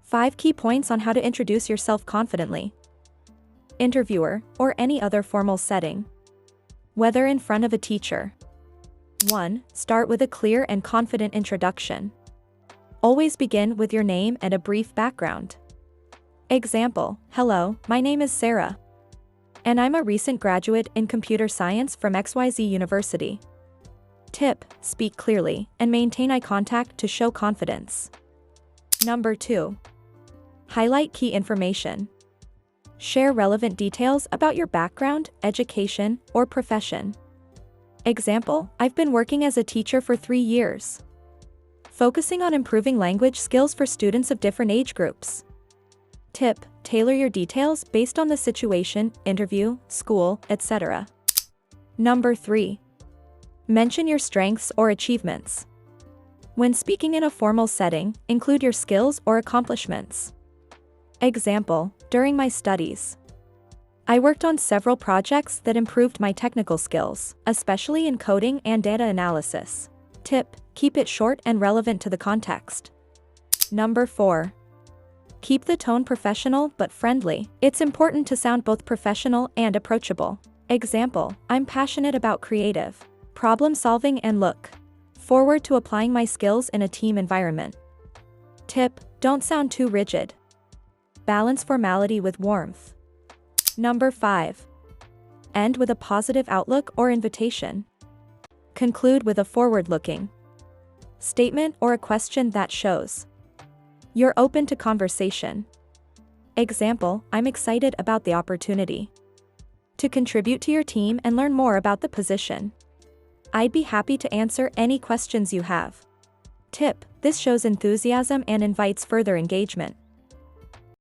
5 key points on how to introduce yourself confidently. Interviewer, or any other formal setting. Whether in front of a teacher. 1. Start with a clear and confident introduction. Always begin with your name and a brief background. Example, hello, my name is Sarah. And I'm a recent graduate in computer science from XYZ University. Tip, speak clearly and maintain eye contact to show confidence. Number 2. Highlight key information. Share relevant details about your background, education, or profession. Example, I've been working as a teacher for 3 years. Focusing on improving language skills for students of different age groups. Tip, tailor your details based on the situation, interview, school, etc. Number 3. Mention your strengths or achievements. When speaking in a formal setting, include your skills or accomplishments. Example, during my studies, I worked on several projects that improved my technical skills, especially in coding and data analysis. Tip, keep it short and relevant to the context. Number 4. Keep the tone professional but friendly. It's important to sound both professional and approachable. Example, I'm passionate about creative problem solving and look forward to applying my skills in a team environment. Tip, don't sound too rigid. Balance formality with warmth. Number 5. End with a positive outlook or invitation. Conclude with a forward-looking statement or a question that shows you're open to conversation. Example, I'm excited about the opportunity to contribute to your team and learn more about the position. I'd be happy to answer any questions you have. Tip, this shows enthusiasm and invites further engagement.